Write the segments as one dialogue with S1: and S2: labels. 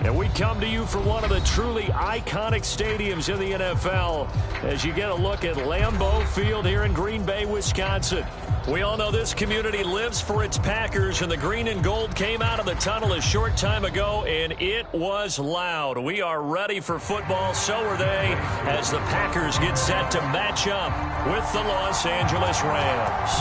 S1: And we come to you from one of the truly iconic stadiums in the NFL as you get a look at Lambeau Field here in Green Bay, Wisconsin. We all know this community lives for its Packers, and the green and gold came out of the tunnel a short time ago, and it was loud. We are ready for football, so are they, as the Packers get set to match up with the Los Angeles Rams.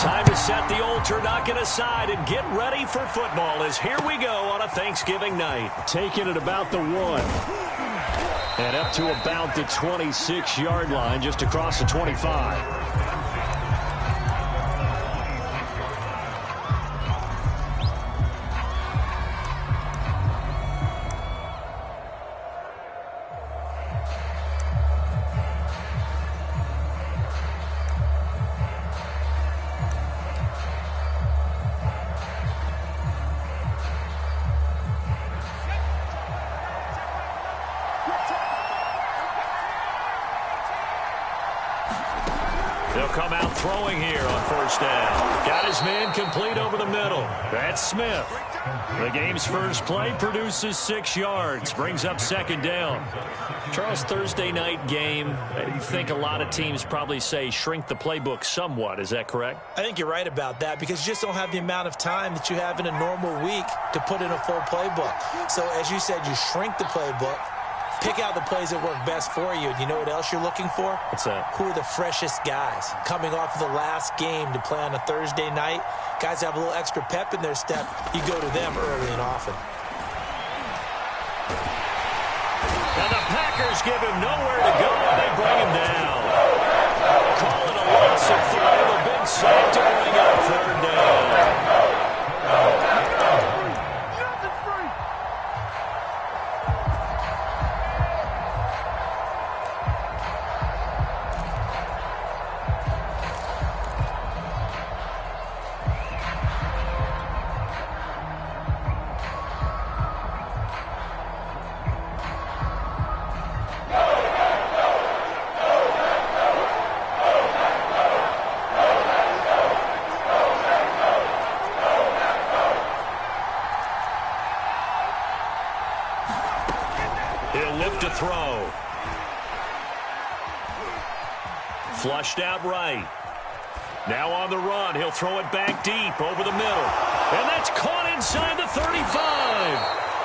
S1: Time to set the old turducken aside and get ready for football as here we go on a Thanksgiving night. Taking it about the 1. And up to about the 26-yard line, just across the 25. They'll come out throwing here on first down. Got his man complete over the middle. That's Smith. The game's first play produces 6 yards. Brings up second down. Charles, Thursday night game, I think a lot of teams probably say shrink the playbook somewhat. Is that correct?
S2: I think you're right about that because you just don't have the amount of time that you have in a normal week to put in a full playbook. So as you said, you shrink the playbook. Pick out the plays that work best for you. And you know what else you're looking for?
S1: What's that?
S2: Who are the freshest guys coming off of the last game to play on a Thursday night? Guys have a little extra pep in their step. You go to them early and often.
S1: And the Packers give him nowhere to go, and they bring him down. Call it a loss of 3. A big sack to bring up third down. He'll look to throw. Flushed out right. Now on the run. He'll throw it back deep over the middle. And that's caught inside the 35.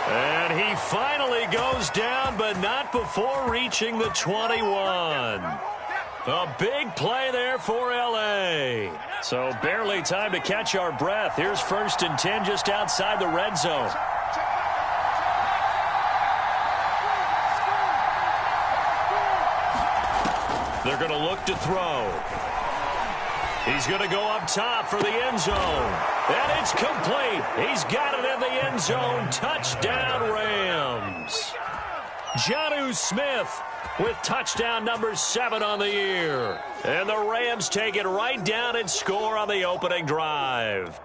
S1: And he finally goes down, but not before reaching the 21. A big play there for L.A. So barely time to catch our breath. Here's 1st and 10 just outside the red zone. They're going to look to throw. He's going to go up top for the end zone. And it's complete. He's got it in the end zone. Touchdown, Rams. Jonnu Smith with touchdown number 7 on the year. And the Rams take it right down and score on the opening drive.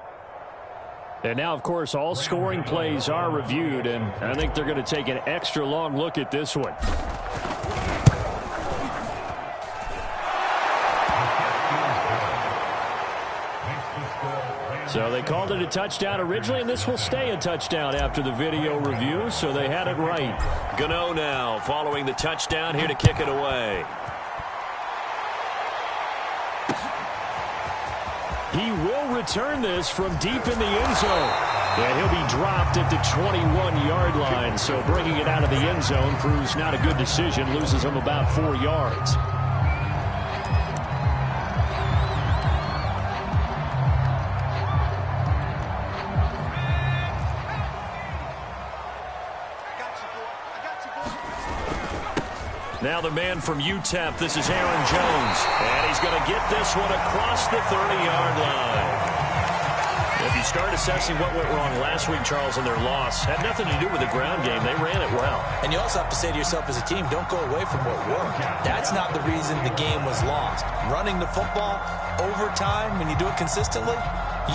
S1: And now, of course, all scoring plays are reviewed, and I think they're going to take an extra long look at this one. So they called it a touchdown originally, and this will stay a touchdown after the video review, so they had it right. Gano now following the touchdown here to kick it away. He will return this from deep in the end zone. And he'll be dropped at the 21-yard line, so bringing it out of the end zone proves not a good decision, loses him about 4 yards. Now the man from UTEP, this is Aaron Jones. And he's going to get this one across the 30-yard line. If you start assessing what went wrong last week, Charles, in their loss, had nothing to do with the ground game. They ran it well.
S2: And you also have to say to yourself as a team, don't go away from what worked. That's not the reason the game was lost. Running the football over time, when you do it consistently,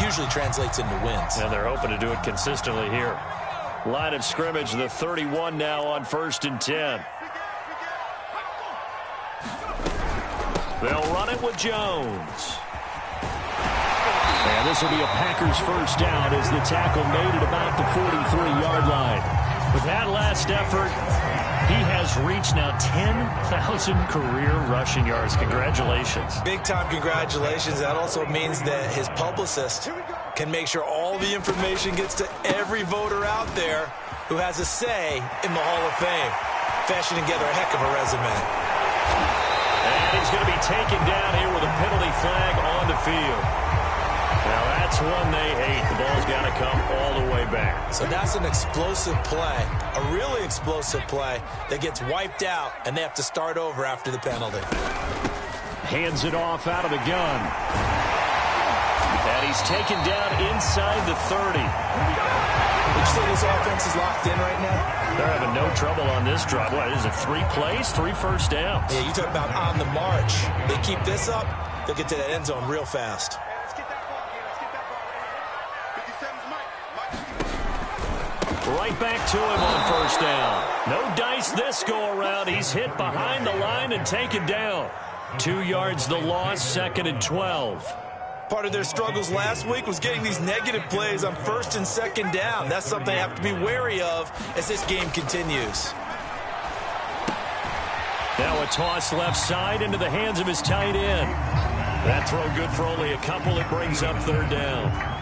S2: usually translates into wins.
S1: And they're hoping to do it consistently here. Line of scrimmage, the 31 now on 1st and 10. They'll run it with Jones. And this will be a Packers first down as the tackle made at about the 43-yard line. With that last effort, he has reached now 10,000 career rushing yards. Congratulations.
S2: Big-time congratulations. That also means that his publicist can make sure all the information gets to every voter out there who has a say in the Hall of Fame. Fashioning together a heck of a resume.
S1: And he's going to be taken down here with a penalty flag on the field. Now that's one they hate. The ball's got to come all the way back.
S2: So that's an explosive play, a really explosive play that gets wiped out, and they have to start over after the penalty.
S1: Hands it off out of the gun. And he's taken down inside the 30.
S2: Would you say this offense is locked in right now?
S1: They're having no trouble on this drive. What is it, 3 plays, 3 first downs?
S2: Yeah, you talk about on the march. They keep this up, they'll get to that end zone real fast.
S1: Right back to him on first down. No dice this go-around. He's hit behind the line and taken down. 2 yards the loss, 2nd and 12.
S2: Part of their struggles last week was getting these negative plays on 1st and 2nd down. That's something they have to be wary of as this game continues.
S1: Now a toss left side into the hands of his tight end. That throw good for only a couple. It brings up 3rd down.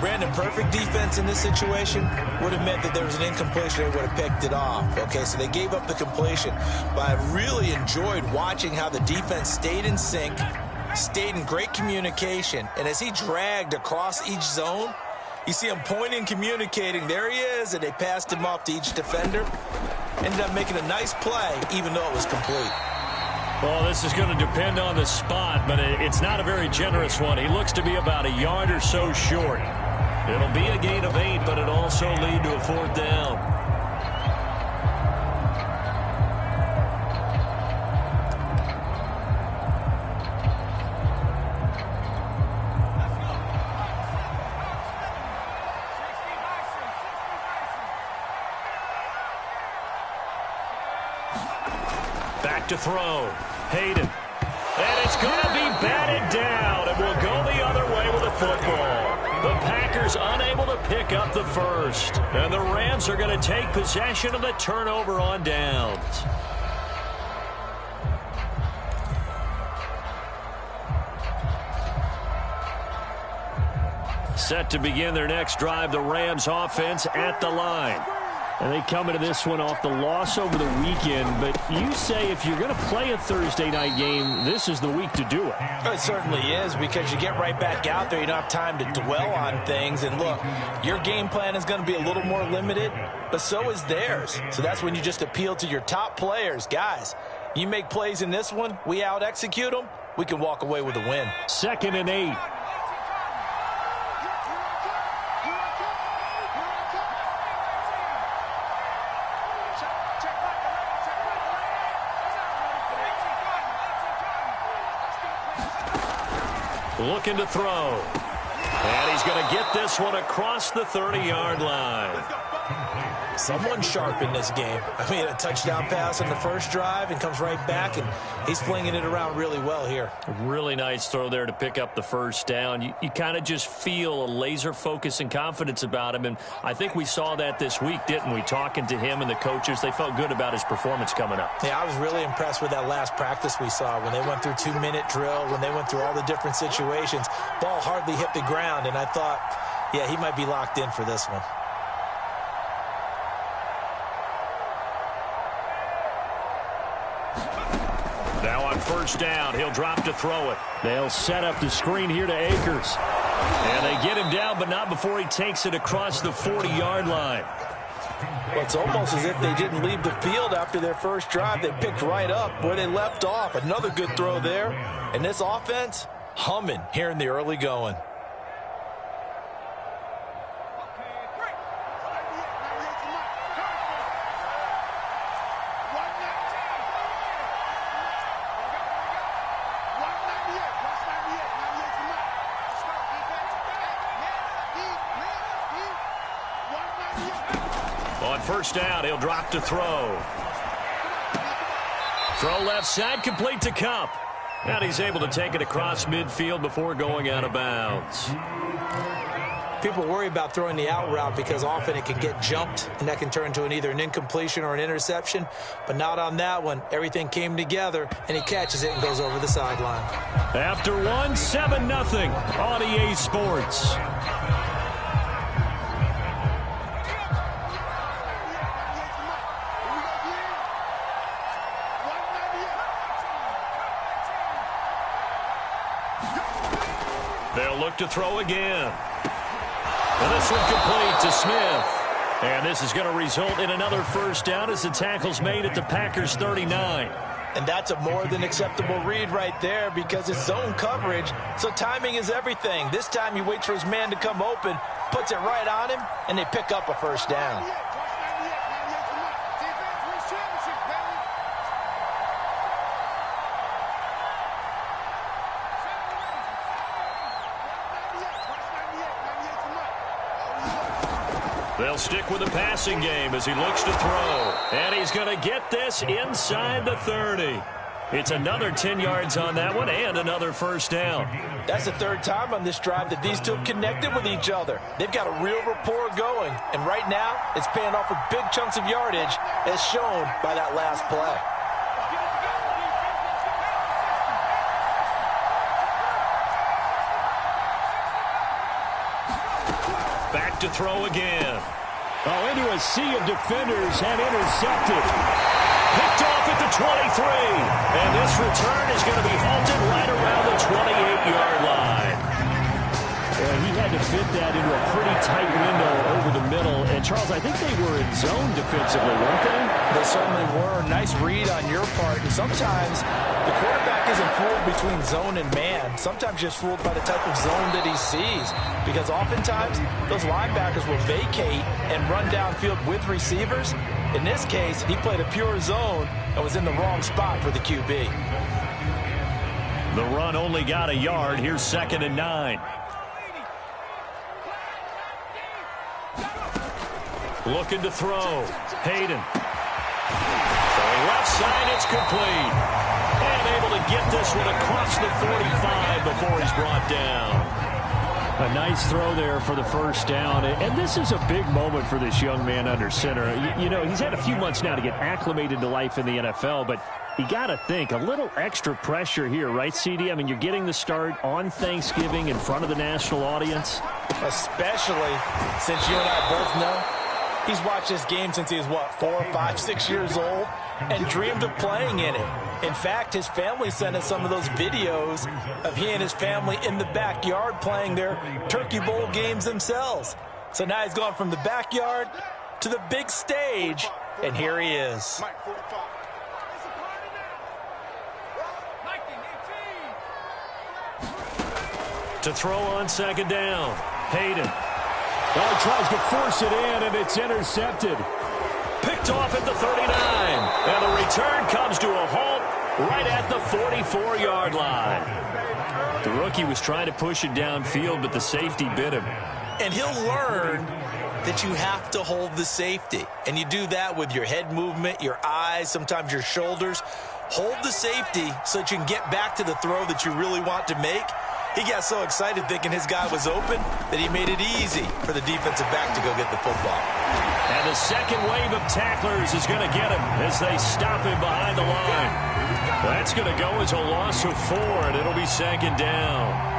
S2: Brandon, perfect defense in this situation would have meant that there was an incompletion. They would have picked it off. Okay, so they gave up the completion. But I really enjoyed watching how the defense stayed in sync, stayed in great communication. And as he dragged across each zone, you see him pointing, communicating. There he is, and they passed him off to each defender. Ended up making a nice play, even though it was complete.
S1: Well, this is going to depend on the spot, but it's not a very generous one. He looks to be about a yard or so short. It'll be a gain of 8, but it'll also lead to a 4th down. Back to throw. Hayden. And it's going to be batted down, and we'll go the other way with the football. The Packers unable to pick up the first. And the Rams are going to take possession of the turnover on downs. Set to begin their next drive, the Rams offense at the line. And they come into this one off the loss over the weekend. But you say if you're going to play a Thursday night game, this is the week to do it.
S2: It certainly is, because you get right back out there. You don't have time to dwell on things. And look, your game plan is going to be a little more limited, but so is theirs. So that's when you just appeal to your top players. Guys, you make plays in this one, we out-execute them, we can walk away with a win.
S1: 2nd and 8. Looking to throw. And he's going to get this one across the 30-yard line.
S2: Someone sharp in this game. I mean, a touchdown pass on the first drive and comes right back, and he's flinging it around really well here.
S1: Really nice throw there to pick up the first down. You kind of just feel a laser focus and confidence about him, and I think we saw that this week, didn't we? Talking to him and the coaches, they felt good about his performance coming up.
S2: Yeah, I was really impressed with that last practice we saw when they went through 2-minute drill, when they went through all the different situations. Ball hardly hit the ground, and I thought, yeah, he might be locked in for this one.
S1: Now on first down, he'll drop to throw it. They'll set up the screen here to Akers. And they get him down, but not before he takes it across the 40-yard line.
S2: Well, it's almost as if they didn't leave the field after their first drive. They picked right up where they left off. Another good throw there. And this offense, humming here in the early going.
S1: On first down, he'll drop to throw. Throw left side, complete to Kupp. And he's able to take it across midfield before going out of bounds.
S2: People worry about throwing the out route because often it can get jumped, and that can turn into either an incompletion or an interception. But not on that one. Everything came together, and he catches it and goes over the sideline.
S1: After 7-0 on EA Sports. They'll look to throw again. And this one complete to Smith. And this is going to result in another first down as the tackle's made at the Packers' 39.
S2: And that's a more than acceptable read right there because it's zone coverage, so timing is everything. This time he waits for his man to come open, puts it right on him, and they pick up a first down.
S1: They'll stick with the passing game as he looks to throw. And he's going to get this inside the 30. It's another 10 yards on that one and another first down.
S2: That's the third time on this drive that these two have connected with each other. They've got a real rapport going. And right now, it's paying off with big chunks of yardage as shown by that last play.
S1: Back to throw again. Oh, into a sea of defenders and intercepted. Picked off at the 23. And this return is going to be halted right around the 28-yard line. Yeah, he had to fit that into a pretty tight window over the middle. And, Charles, I think they were in zone defensively, weren't they?
S2: They certainly were. Nice read on your part. And sometimes the quarterback isn't fooled between zone and man. Sometimes just fooled by the type of zone that he sees. Because oftentimes, those linebackers will vacate and run downfield with receivers. In this case, he played a pure zone and was in the wrong spot for the QB.
S1: The run only got a yard. Here's 2nd and 9. Looking to throw. Hayden. Left side, it's complete. And able to get this one across the 45 before he's brought down. A nice throw there for the first down. And this is a big moment for this young man under center. You know, he's had a few months now to get acclimated to life in the NFL, but you got to think, a little extra pressure here, right, CD? I mean, you're getting the start on Thanksgiving in front of the national audience.
S2: Especially since you and I both know he's watched this game since he was, 4, 5, 6 years old and dreamed of playing in it. In fact, his family sent us some of those videos of he and his family in the backyard playing their Turkey Bowl games themselves. So now he's gone from the backyard to the big stage, and here he is.
S1: To throw on 2nd down, Hayden. Well, he tries to force it in, and it's intercepted. Picked off at the 39. And the return comes to a halt right at the 44-yard line. The rookie was trying to push it downfield, but the safety bit him.
S2: And he'll learn that you have to hold the safety. And you do that with your head movement, your eyes, sometimes your shoulders. Hold the safety so that you can get back to the throw that you really want to make. He got so excited thinking his guy was open that he made it easy for the defensive back to go get the football.
S1: And the second wave of tacklers is going to get him as they stop him behind the line. That's going to go as a loss of 4, and it'll be 2nd down.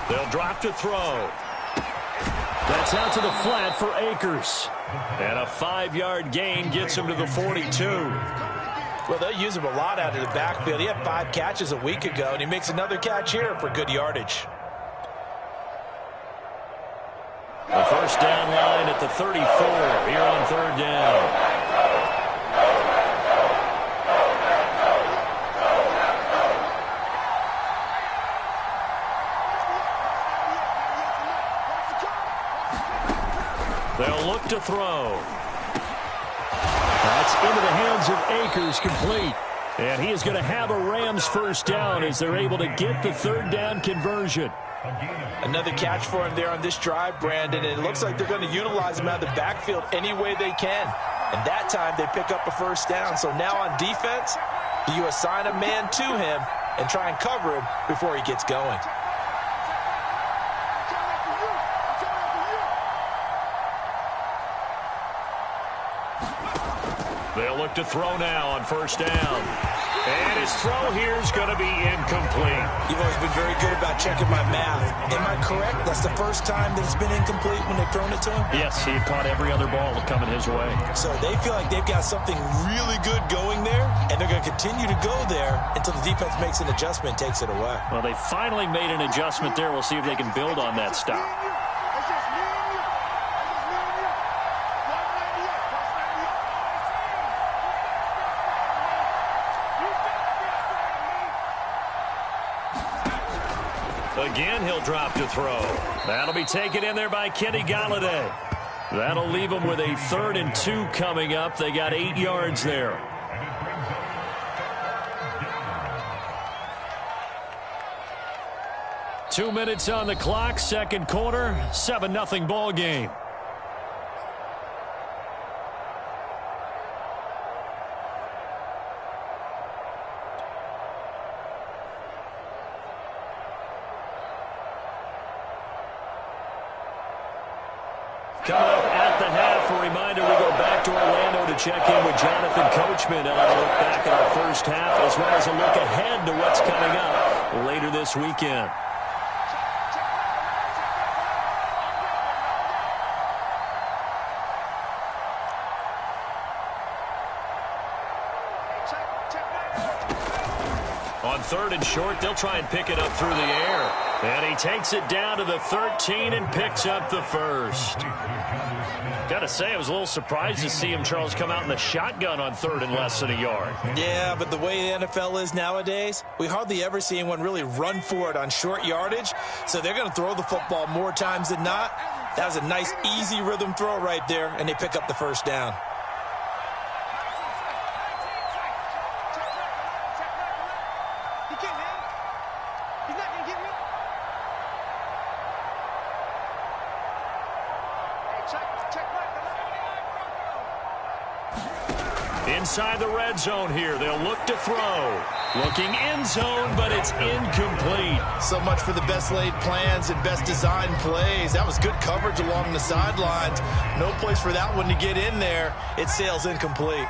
S1: They'll drop to throw. That's out to the flat for Akers. And a 5-yard gain gets him to the 42.
S2: Well, they'll use him a lot out of the backfield. He had 5 catches a week ago, and he makes another catch here for good yardage.
S1: The first down line at the 34 here on 3rd down. They'll look to throw. That's into the hands of Akers, complete. And he is going to have a Rams first down as they're able to get the third down conversion.
S2: Another catch for him there on this drive, Brandon. And it looks like they're going to utilize him out of the backfield any way they can. And that time they pick up a first down. So now on defense, you assign a man to him and try and cover him before he gets going.
S1: They'll look to throw now on first down. And his throw here is going to be incomplete.
S2: You've always been very good about checking my math. Am I correct? That's the first time that it's been incomplete when they've thrown it to him?
S1: Yes, he had caught every other ball coming his way.
S2: So they feel like they've got something really good going there, and they're going to continue to go there until the defense makes an adjustment and takes it away.
S1: Well, they finally made an adjustment there. We'll see if they can build on that stop. Again, he'll drop to throw. That'll be taken in there by Kenny Galladay. That'll leave them with a 3rd and 2 coming up. They got 8 yards there. Two minutes on the clock, second quarter, 7-0 ball game. Coming up at the half, a reminder we go back to Orlando to check in with Jonathan Coachman and a look back at our first half as well as a look ahead to what's coming up later this weekend. On 3rd and short, they'll try and pick it up through the air. And he takes it down to the 13 and picks up the first. Got to say, I was a little surprised to see him, Charles, come out in the shotgun on 3rd and less than a yard.
S2: Yeah, but the way the NFL is nowadays, we hardly ever see anyone really run for it on short yardage. So they're going to throw the football more times than not. That was a nice, easy rhythm throw right there, and they pick up the first down.
S1: Inside the red zone here, they'll look to throw. Looking end zone, but it's incomplete.
S2: So much for the best laid plans and best designed plays. That was good coverage along the sidelines. No place for that one to get in there. It sails incomplete.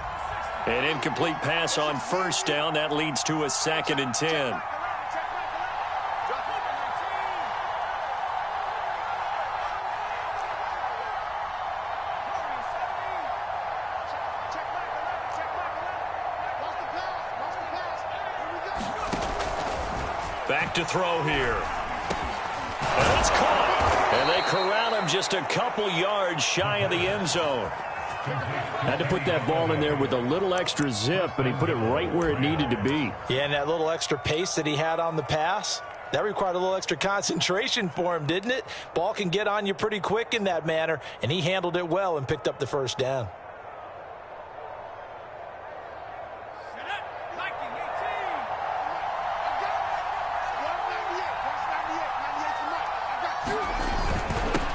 S1: An incomplete pass on first down. That leads to a 2nd and 10. Back to throw here. And it's caught. And they corral him just a couple yards shy of the end zone. Had to put that ball in there with a little extra zip, and he put it right where it needed to be.
S2: Yeah, and that little extra pace that he had on the pass, that required a little extra concentration for him, didn't it? Ball can get on you pretty quick in that manner, and he handled it well and picked up the first down.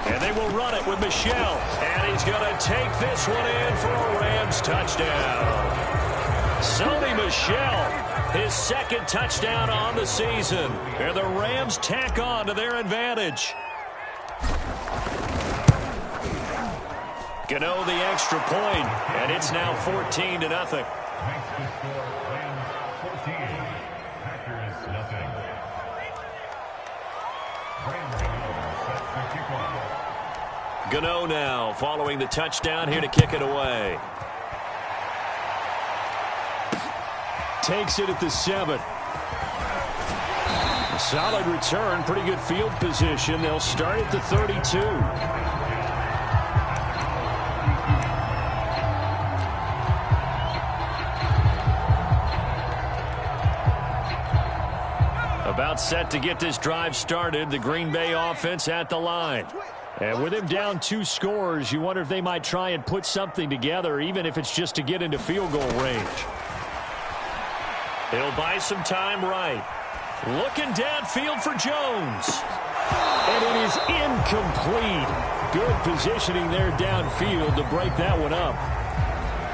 S1: And they will run it with Michel. And he's going to take this one in for a Rams touchdown. Sony Michel, his 2nd touchdown on the season. And the Rams tack on to their advantage. Gano the extra point, and it's now 14-0. Gano now following the touchdown here to kick it away. Takes it at the 7. A solid return, pretty good field position. They'll start at the 32. About set to get this drive started. The Green Bay offense at the line. And with him down 2 scores, you wonder if they might try and put something together, even if it's just to get into field goal range. He'll buy some time right. Looking downfield for Jones. And it is incomplete. Good positioning there downfield to break that one up.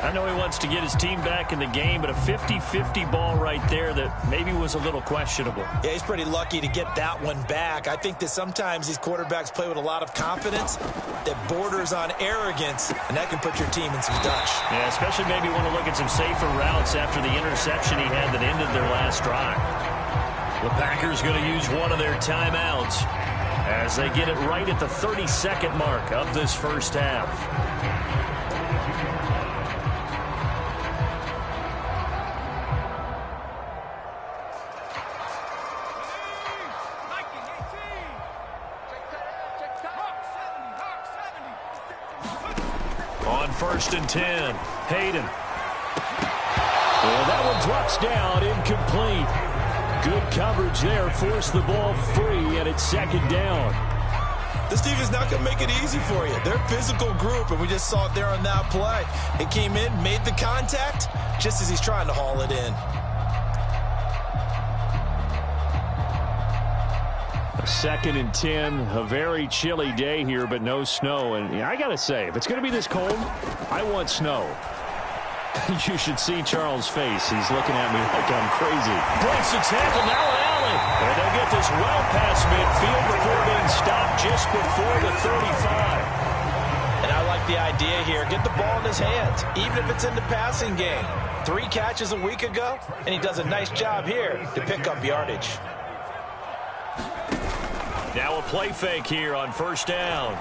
S1: I know he wants to get his team back in the game, but a 50-50 ball right there that maybe was a little questionable.
S2: Yeah, he's pretty lucky to get that one back. I think that sometimes these quarterbacks play with a lot of confidence that borders on arrogance, and that can put your team in some dutch.
S1: Yeah, especially maybe want to look at some safer routes after the interception he had that ended their last drive. The Packers going to use one of their timeouts as they get it right at the 30-second mark of this first half. On 1st and 10, Hayden. Well, that one drops down, incomplete. Good coverage there, forced the ball free, and it's 2nd down.
S2: This team is not going to make it easy for you. They're a physical group, and we just saw it there on that play. It came in, made the contact, just as he's trying to haul it in.
S1: 2nd and 10, a very chilly day here, but no snow. And I got to say, if it's going to be this cold, I want snow. You should see Charles' face. He's looking at me like I'm crazy. Breaks the tackle, now an alley. And they'll get this well past midfield before being stopped just before the 35.
S2: And I like the idea here. Get the ball in his hands, even if it's in the passing game. 3 catches a week ago, and he does a nice job here to pick up yardage.
S1: Now a play fake here on 1st down.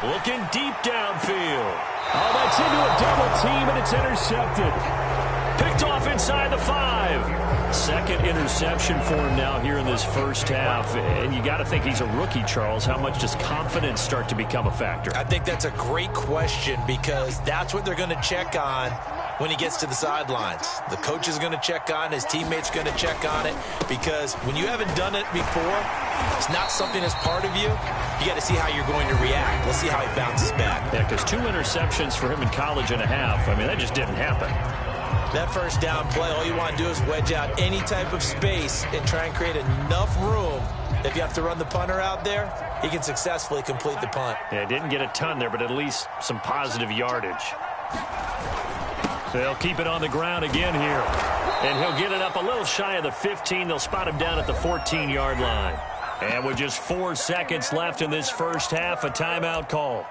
S1: Looking deep downfield. Oh, that's into a double team, and it's intercepted. Picked off inside the 5. 2nd interception for him now here in this first half. And you got to think he's a rookie, Charles. How much does confidence start to become a factor?
S2: I think that's a great question because that's what they're going to check on when he gets to the sidelines. The coach is going to check on, his teammates going to check on it, because when you haven't done it before, it's not something that's part of you. You got to see how you're going to react. Let's see how he bounces back.
S1: Yeah, because 2 interceptions for him in college and a half. I mean, that just didn't happen.
S2: That 1st down play, all you want to do is wedge out any type of space and try and create enough room. If you have to run the punter out there, he can successfully complete the punt.
S1: Yeah, didn't get a ton there, but at least some positive yardage. They'll keep it on the ground again here. And he'll get it up a little shy of the 15. They'll spot him down at the 14-yard line. And with just 4 seconds left in this first half, a timeout call.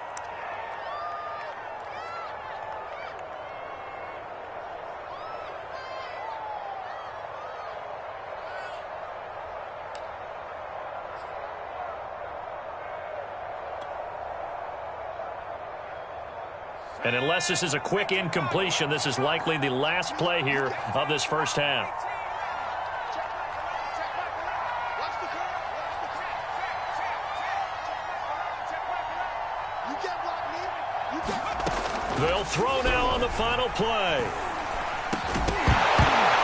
S1: And unless this is a quick incompletion, this is likely the last play here of this first half. They'll throw now on the final play.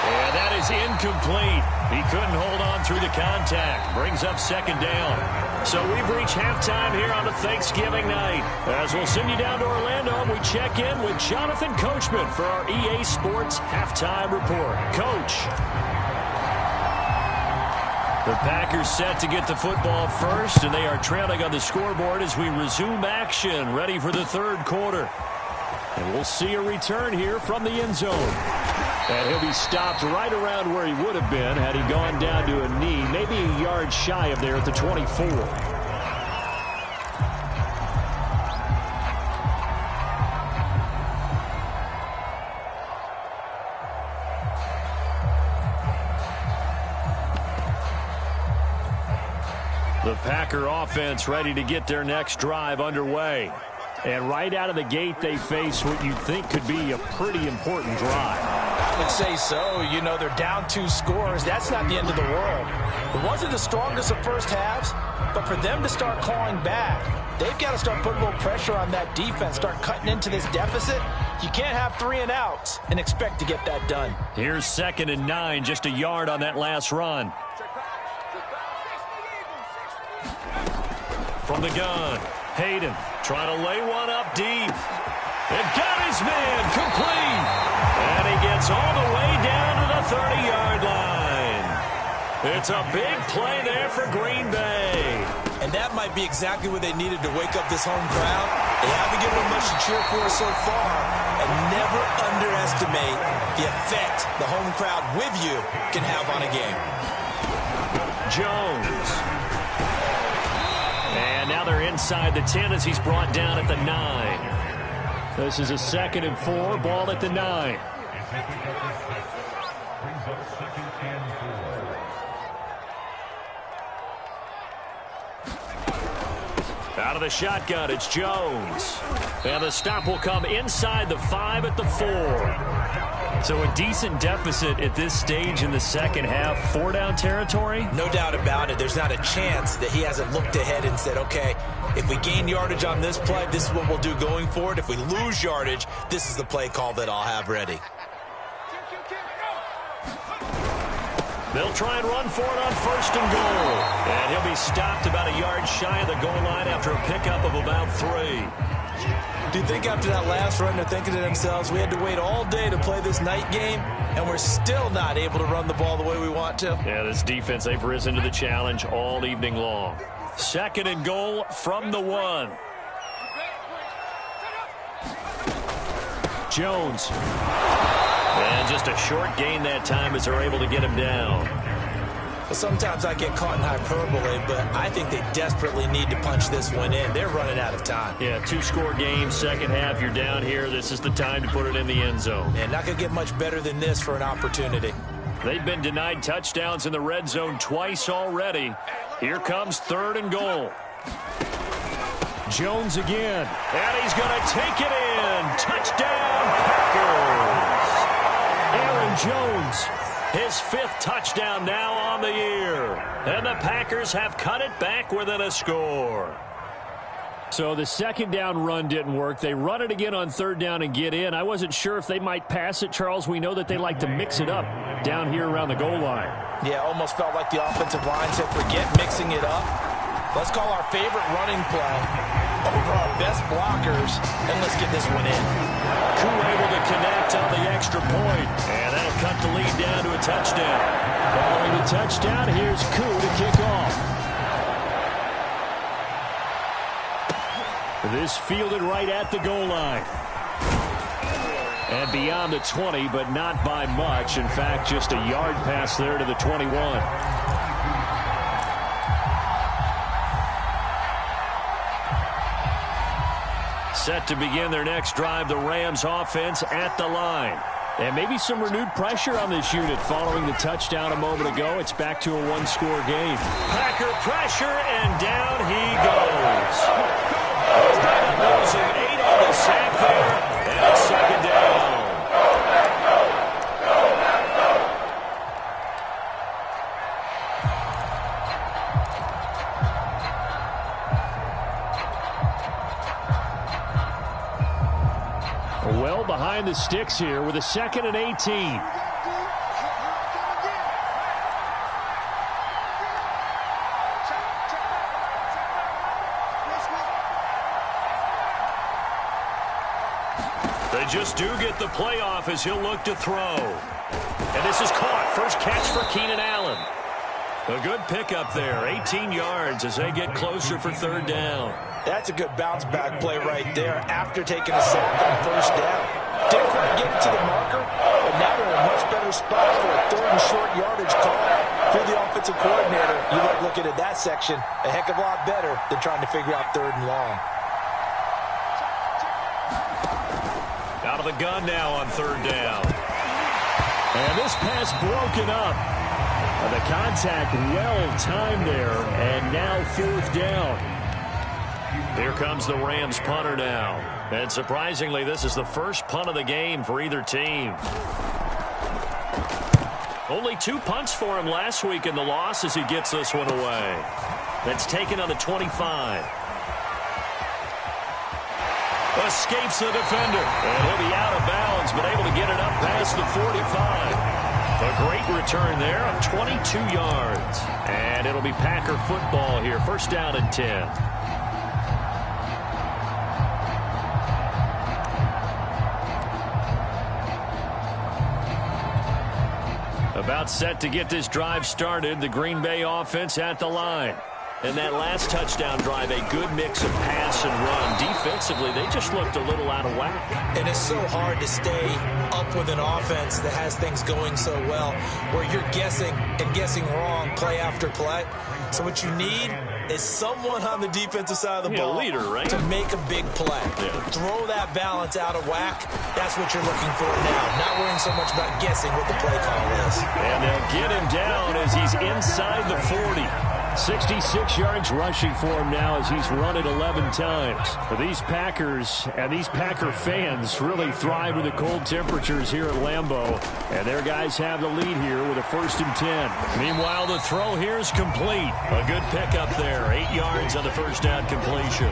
S1: And that is incomplete. He couldn't hold on through the contact. Brings up 2nd down. So we've reached halftime here on a Thanksgiving night. As we'll send you down to Orlando, we check in with Jonathan Coachman for our EA Sports Halftime Report. Coach. The Packers set to get the football first, and they are trailing on the scoreboard as we resume action, ready for the 3rd quarter. And we'll see a return here from the end zone. And he'll be stopped right around where he would have been had he gone down to a knee, maybe a yard shy of there at the 24. The Packer offense ready to get their next drive underway. And right out of the gate, they face what you'd think could be a pretty important drive.
S2: I would say so. You know, they're down 2 scores. That's not the end of the world. It wasn't the strongest of first halves, but for them to start clawing back, they've got to start putting a little pressure on that defense, start cutting into this deficit. You can't have 3 and outs and expect to get that done.
S1: Here's 2nd and 9, just a yard on that last run. From the gun, Hayden trying to lay one up deep. And got his man complete. And he gets all the way down to the 30-yard line. It's a big play there for Green Bay.
S2: And that might be exactly what they needed to wake up this home crowd. They haven't given them much to cheer for so far. And never underestimate the effect the home crowd with you can have on a game.
S1: Jones. And now they're inside the 10 as he's brought down at the 9. This is a 2nd and 4, ball at the 9. Out of the shotgun, it's Jones. And the stop will come inside the 5 at the 4. So a decent deficit at this stage in the second half. 4-down territory?
S2: No doubt about it. There's not a chance that he hasn't looked ahead and said, okay, if we gain yardage on this play, this is what we'll do going forward. If we lose yardage, this is the play call that I'll have ready.
S1: They'll try and run for it on 1st and goal. And he'll be stopped about a yard shy of the goal line after a pickup of about 3.
S2: Do you think after that last run they're thinking to themselves, we had to wait all day to play this night game, and we're still not able to run the ball the way we want to?
S1: Yeah, this defense, they've risen to the challenge all evening long. 2nd and goal from the 1. Jones. And just a short gain that time as they're able to get him down.
S2: Well, sometimes I get caught in hyperbole, but I think they desperately need to punch this one in. They're running out of time.
S1: Yeah, 2-score game, second half, you're down here. This is the time to put it in the end zone.
S2: And not going to get much better than this for an opportunity.
S1: They've been denied touchdowns in the red zone twice already. Here comes 3rd and goal. Jones again. And he's going to take it in. Touchdown, Packers. Aaron Jones, his 5th touchdown now on the year. And the Packers have cut it back within a score. So the 2nd down run didn't work. They run it again on 3rd down and get in. I wasn't sure if they might pass it, Charles. We know that they like to mix it up down here around the goal line.
S2: Yeah, almost felt like the offensive line said, forget mixing it up. Let's call our favorite running play over our best blockers, and let's get this one in.
S1: Koo able to connect on the extra point, and that'll cut the lead down to a touchdown. Following the touchdown, here's Koo to kick off. This fielded right at the goal line. And beyond the 20, but not by much. In fact, just a yard pass there to the 21. Set to begin their next drive, the Rams offense at the line. And maybe some renewed pressure on this unit following the touchdown a moment ago. It's back to a 1-score game. Packer pressure, and down he goes. Losing 8 on the sack there, and it's 2nd down. Well behind the sticks here with a 2nd and 18. They just do get the playoff as he'll look to throw. And this is caught. First catch for Keenan Allen. A good pickup there. 18 yards as they get closer for 3rd down.
S2: That's a good bounce-back play right there after taking a sack on 1st down. Didn't quite get it to the marker, but now they're in a much better spot for a 3rd and short yardage call. If you're the offensive coordinator, you like looking at that section a heck of a lot better than trying to figure out 3rd and long.
S1: Out of the gun now on 3rd down. And this pass broken up. The contact well-timed there, and now 4th down. Here comes the Rams punter now. And surprisingly, this is the first punt of the game for either team. Only 2 punts for him last week in the loss as he gets this one away. That's taken on the 25. Escapes the defender. And he'll be out of bounds, but able to get it up past the 45. A great return there of 22 yards. And it'll be Packer football here. 1st down and 10. About set to get this drive started, the Green Bay offense at the line. And that last touchdown drive, a good mix of pass and run. Defensively, they just looked a little out of whack.
S2: And it's so hard to stay up with an offense that has things going so well, where you're guessing and guessing wrong play after play. So what you need is someone on the defensive side of the ball
S1: leader, right?
S2: to make a big play. Yeah. Throw that balance out of whack. That's what you're looking for now. Not worrying so much about guessing what the play call is.
S1: And they'll get him down as he's inside the 40. 66 yards rushing for him now as he's run it 11 times. But these Packers and these Packer fans really thrive with the cold temperatures here at Lambeau. And their guys have the lead here with a 1st and 10. Meanwhile, the throw here is complete. A good pickup there. 8 yards on the first down completion.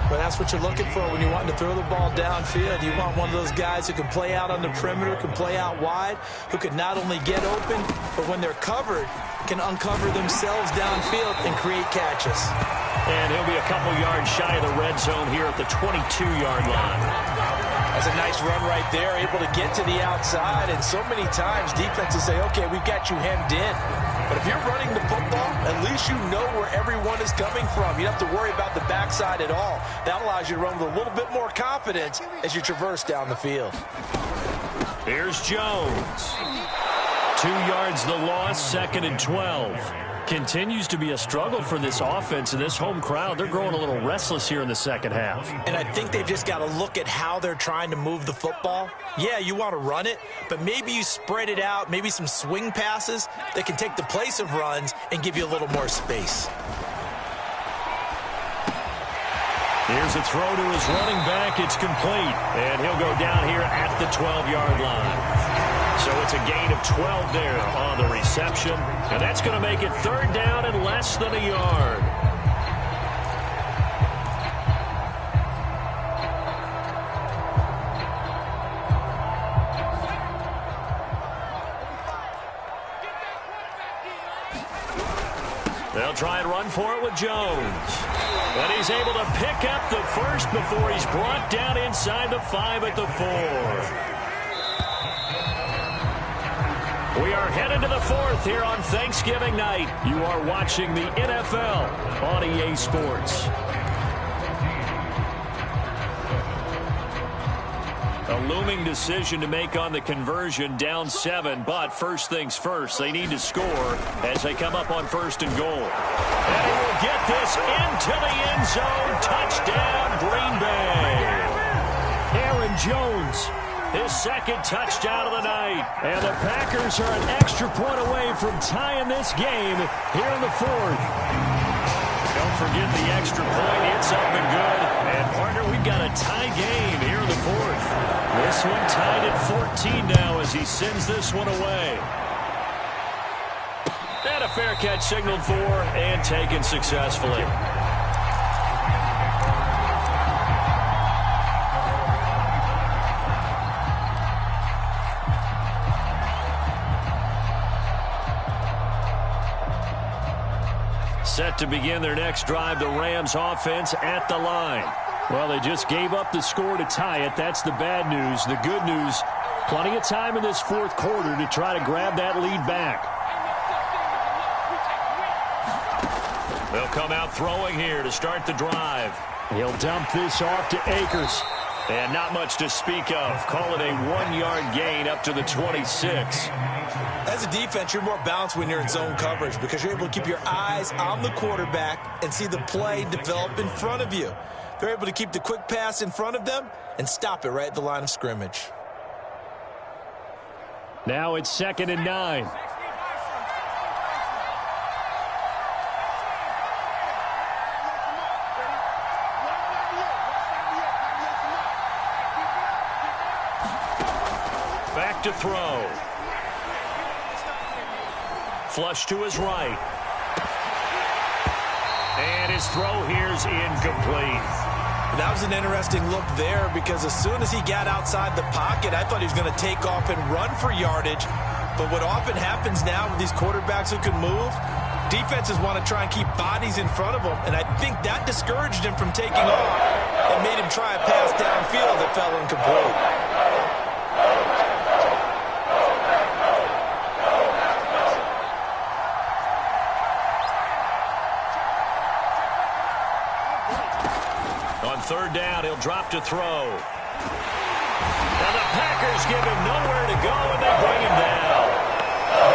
S2: But that's what you're looking for when you want to throw the ball downfield. You want one of those guys who can play out on the perimeter, can play out wide, who can not only get open, but when they're covered, can uncover themselves downfield and create catches.
S1: And he'll be a couple yards shy of the red zone here at the 22-yard line.
S2: That's a nice run right there, able to get to the outside. And so many times defenses say, okay, we've got you hemmed in. But if you're running the football, at least you know where everyone is coming from. You don't have to worry about the backside at all. That allows you to run with a little bit more confidence as you traverse down the field.
S1: Here's Jones. 2 yards the loss, 2nd and 12. Continues to be a struggle for this offense and this home crowd. They're growing a little restless here in the second half.
S2: And I think they've just got to look at how they're trying to move the football. Yeah, you want to run it, but maybe you spread it out, maybe some swing passes that can take the place of runs and give you a little more space.
S1: Here's a throw to his running back. It's complete. And he'll go down here at the 12-yard line. So it's a gain of 12 there on the reception. And that's going to make it 3rd down and less than a yard. They'll try and run for it with Jones. But he's able to pick up the first before he's brought down inside the 5 at the 4. We are headed to the 4th here on Thanksgiving night. You are watching the NFL on EA Sports. A looming decision to make on the conversion, down 7, but first things first, they need to score as they come up on 1st and goal. And he will get this into the end zone. Touchdown, Green Bay. Aaron Jones, his 2nd touchdown of the night. And the Packers are an extra point away from tying this game here in the 4th. Don't forget the extra point. It's up and good. And, partner, we've got a tie game here in the 4th. This one tied at 14 now as he sends this one away. And a fair catch signaled for and taken successfully. Set to begin their next drive, the Rams offense at the line. Well, they just gave up the score to tie it. That's the bad news. The good news, plenty of time in this 4th quarter to try to grab that lead back. They'll come out throwing here to start the drive. He'll dump this off to Akers. And not much to speak of. Call it a 1-yard gain up to the 26.
S2: As a defense, you're more balanced when you're in zone coverage because you're able to keep your eyes on the quarterback and see the play develop in front of you. They're able to keep the quick pass in front of them and stop it right at the line of scrimmage.
S1: Now it's 2nd and 9. Back to throw. Flush to his right. And his throw here's incomplete.
S2: That was an interesting look there because as soon as he got outside the pocket, I thought he was going to take off and run for yardage. But what often happens now with these quarterbacks who can move, defenses want to try and keep bodies in front of them. And I think that discouraged him from taking off and made him try a pass downfield that fell incomplete.
S1: third down. He'll drop to throw. And the Packers give him nowhere to go, and they bring him down.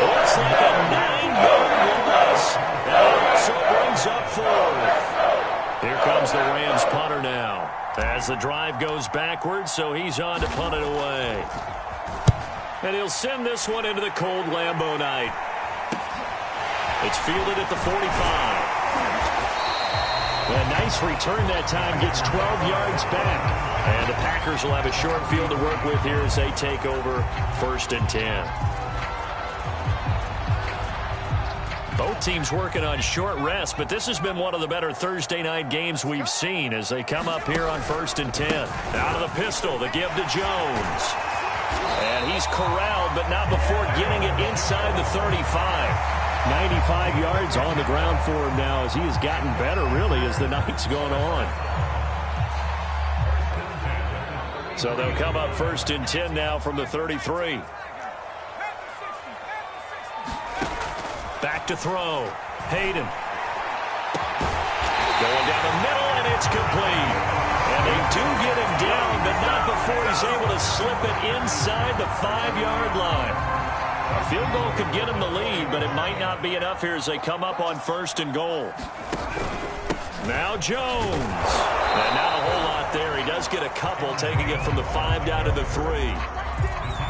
S1: Looks like a 9-yard loss. And it also brings up fourth. Here comes the Rams punter now. As the drive goes backwards, so he's on to punt it away. And he'll send this one into the cold Lambeau night. It's fielded at the 45. A nice return that time, gets 12 yards back. And the Packers will have a short field to work with here as they take over 1st and 10. Both teams working on short rest, but this has been one of the better Thursday night games we've seen as they come up here on 1st and 10. Out of the pistol, the give to Jones. And he's corralled, but not before getting it inside the 35. 95 yards on the ground for him now as he has gotten better, really, as the night's gone on. So they'll come up 1st and 10 now from the 33. Back to throw. Hayden. Going down the middle, and it's complete. And they do get him down, but not before he's able to slip it inside the 5-yard line. A field goal could get him the lead, but it might not be enough here as they come up on 1st and goal. Now Jones. And not a whole lot there. He does get a couple, taking it from the 5 down to the 3.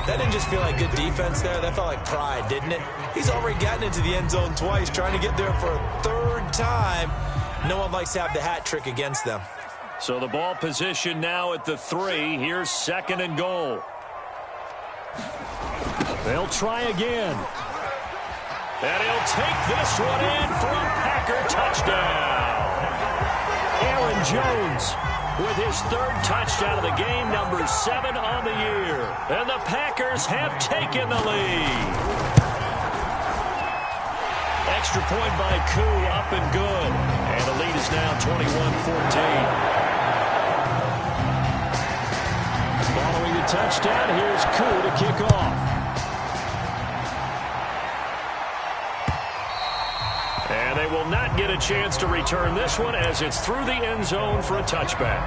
S2: That didn't just feel like good defense there. That felt like pride, didn't it? He's already gotten into the end zone twice, trying to get there for a 3rd time. No one likes to have the hat trick against them.
S1: So the ball position now at the 3. Here's 2nd and goal. They'll try again. And he'll take this one in for a Packer touchdown. Aaron Jones with his 3rd touchdown of the game, number 7 on the year. And the Packers have taken the lead. Extra point by Koo, up and good. And the lead is now 21-14. Following the touchdown, here's Koo to kick off. And they will not get a chance to return this one as it's through the end zone for a touchback.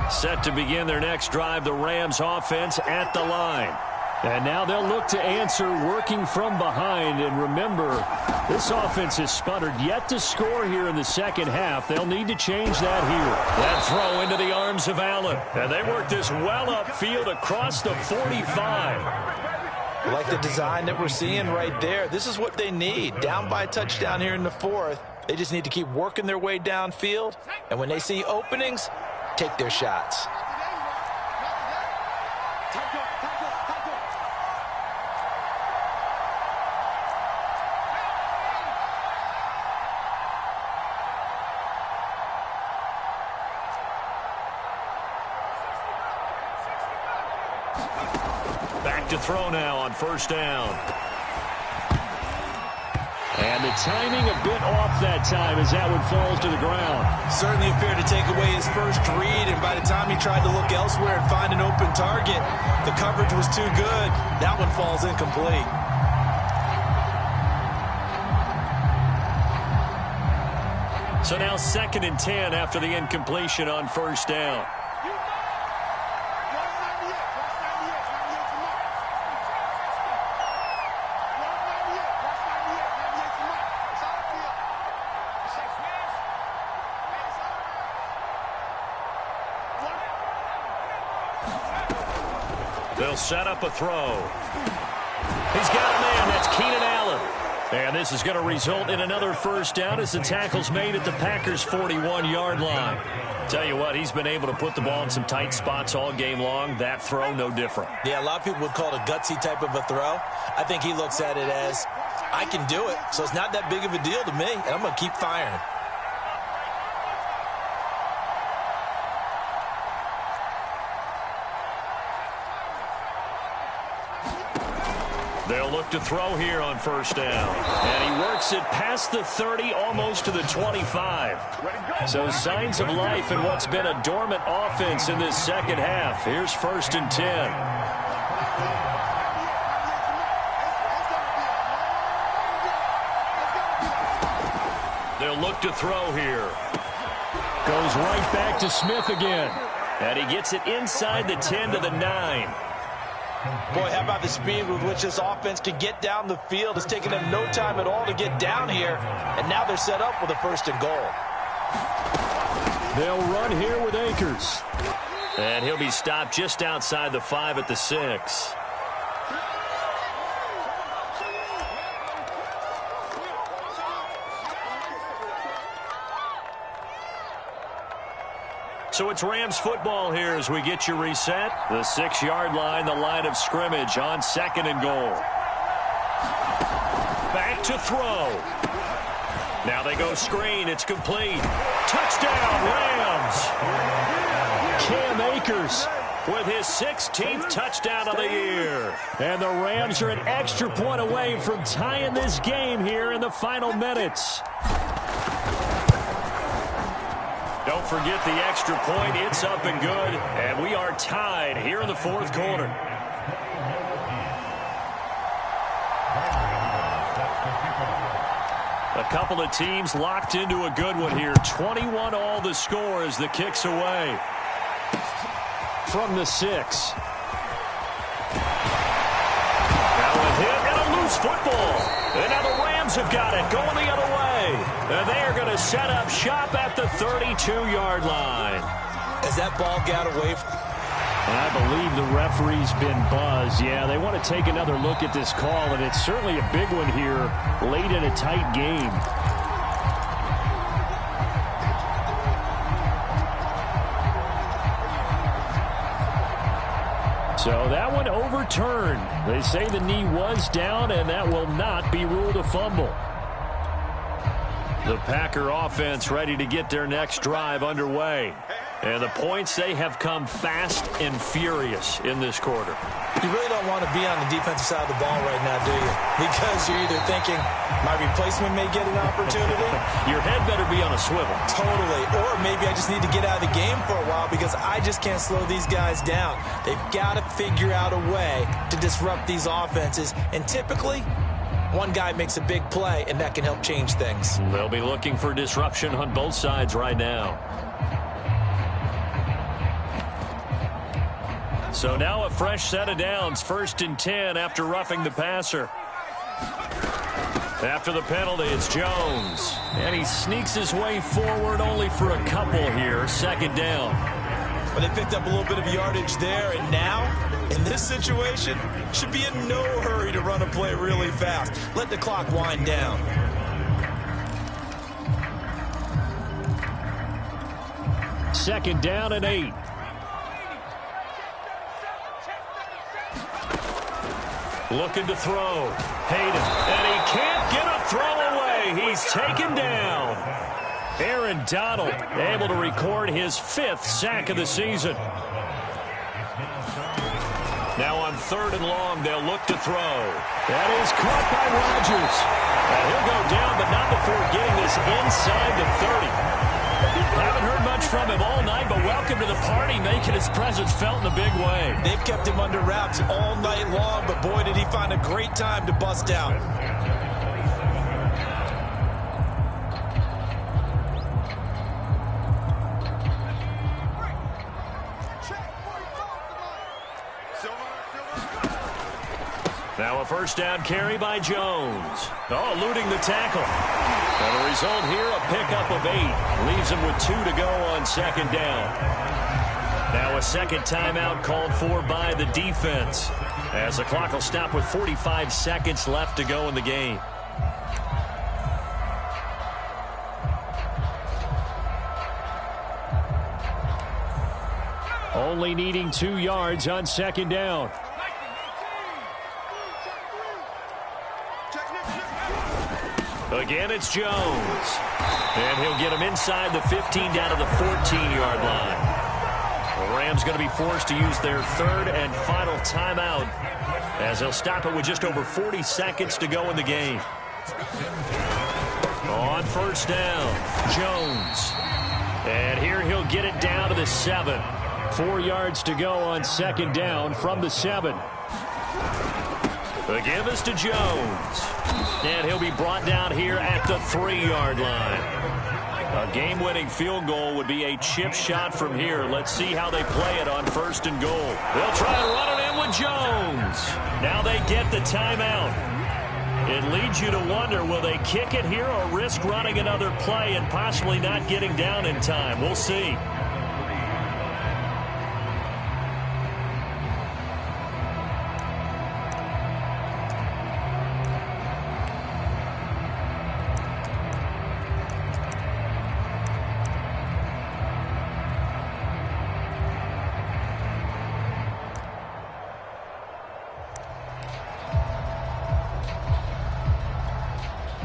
S1: Set to begin their next drive, the Rams offense at the line. And now they'll look to answer working from behind. And remember, this offense has sputtered yet to score here in the second half. They'll need to change that here. That throw into the arms of Allen. And they work this well upfield across the 45.
S2: I like the design that we're seeing right there. This is what they need. Down by a touchdown here in the 4th. They just need to keep working their way downfield. And when they see openings, take their shots.
S1: Back to throw now on 1st down. And the timing a bit off that time as that one falls to the ground.
S2: Certainly appeared to take away his first read, and by the time he tried to look elsewhere and find an open target, the coverage was too good. That one falls incomplete.
S1: So now 2nd and 10 after the incompletion on 1st down. They'll set up a throw. He's got a man. That's Keenan Allen. And this is going to result in another 1st down as the tackle's made at the Packers' 41-yard line. Tell you what, he's been able to put the ball in some tight spots all game long. That throw, no different.
S2: Yeah, a lot of people would call it a gutsy type of a throw. I think he looks at it as, I can do it, so it's not that big of a deal to me, and I'm going to keep firing.
S1: They'll look to throw here on first down. And he works it past the 30, almost to the 25. So signs of life in what's been a dormant offense in this second half. Here's 1st and 10. They'll look to throw here. Goes right back to Smith again. And he gets it inside the 10 to the 9.
S2: Boy, how about the speed with which this offense can get down the field? It's taken them no time at all to get down here. And now they're set up with a 1st and goal.
S1: They'll run here with Akers. And he'll be stopped just outside the 5 at the 6. So it's Rams football here as we get you reset. The 6-yard line, the line of scrimmage on 2nd and goal. Back to throw. Now they go screen. It's complete. Touchdown, Rams. Cam Akers with his 16th touchdown of the year. And the Rams are an extra point away from tying this game here in the final minutes. Don't forget the extra point. It's up and good. And we are tied here in the 4th quarter. A couple of teams locked into a good one here. 21 all the score as the kick's away. From the 6. Now a hit and a loose football. And now the Rams have got it going the other way. And they are going to set up shop at the 32-yard line.
S2: As that ball got away from...
S1: And I believe the referee's been buzzed. Yeah, they want to take another look at this call, and it's certainly a big one here late in a tight game. So that one overturned. They say the knee was down, and that will not be ruled a fumble. The Packer offense ready to get their next drive underway. And the points, they have come fast and furious in this quarter.
S2: You really don't want to be on the defensive side of the ball right now, do you? Because you're either thinking, my replacement may get an opportunity.
S1: Your head better be on a swivel.
S2: Totally. Or maybe I just need to get out of the game for a while because I just can't slow these guys down. They've got to figure out a way to disrupt these offenses. And typically, one guy makes a big play, and that can help change things.
S1: They'll be looking for disruption on both sides right now. So now a fresh set of downs, 1st and 10 after roughing the passer. After the penalty, it's Jones. And he sneaks his way forward only for a couple here, 2nd down.
S2: But they picked up a little bit of yardage there, and now, in this situation, should be in no hurry to run a play really fast. Let the clock wind down.
S1: Second down and 8. Looking to throw. Hayden. And he can't get a throw away. He's taken down. Aaron Donald able to record his 5th sack of the season. Now on 3rd and long, they'll look to throw. That is caught by Rodgers. And he'll go down, but not before getting this inside the 30. Haven't heard much from him all night, but welcome to the party, making his presence felt in a big way.
S2: They've kept him under wraps all night long, but boy, did he find a great time to bust out.
S1: Now a 1st down carry by Jones. Oh, eluding the tackle. And the result here, a pickup of 8. Leaves him with 2 to go on 2nd down. Now a 2nd timeout called for by the defense, as the clock will stop with 45 seconds left to go in the game. Only needing 2 yards on 2nd down. Again, it's Jones. And he'll get him inside the 15 down to the 14-yard line. The Rams going to be forced to use their third and final timeout as they'll stop it with just over 40 seconds to go in the game. On first down, Jones. And here he'll get it down to the 7. 4 yards to go on second down from the 7. The give is to Jones. And he'll be brought down here at the 3-yard line. A game-winning field goal would be a chip shot from here. Let's see how they play it on first and goal. They'll try and run it in with Jones. Now they get the timeout. It leads you to wonder, will they kick it here or risk running another play and possibly not getting down in time? We'll see.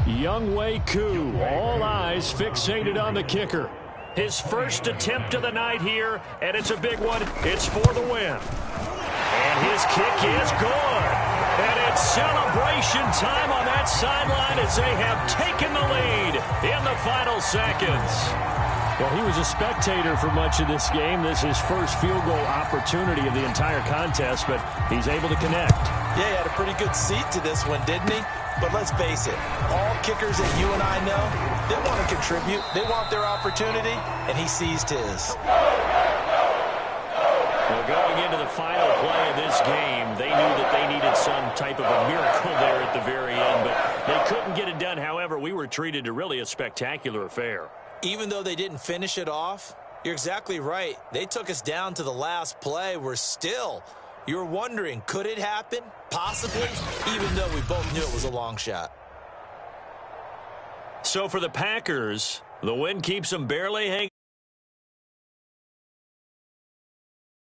S1: Younghoe Koo, all eyes fixated on the kicker. His first attempt of the night here, and it's a big one. It's for the win. And his kick is good. And it's celebration time on that sideline as they have taken the lead in the final seconds. Well, he was a spectator for much of this game. This is his first field goal opportunity of the entire contest, but he's able to connect.
S2: Yeah, he had a pretty good seat to this one, didn't he? But let's face it, all kickers that you and I know, they want to contribute. They want their opportunity, and he seized his.
S1: Well, going into the final play of this game, they knew that they needed some type of a miracle there at the very end, but they couldn't get it done. However, we were treated to really a spectacular affair.
S2: Even though they didn't finish it off, you're exactly right. They took us down to the last play. We're still... You're wondering, could it happen? Possibly, even though we both knew it was a long shot.
S1: So for the Packers, the win keeps them barely hanging.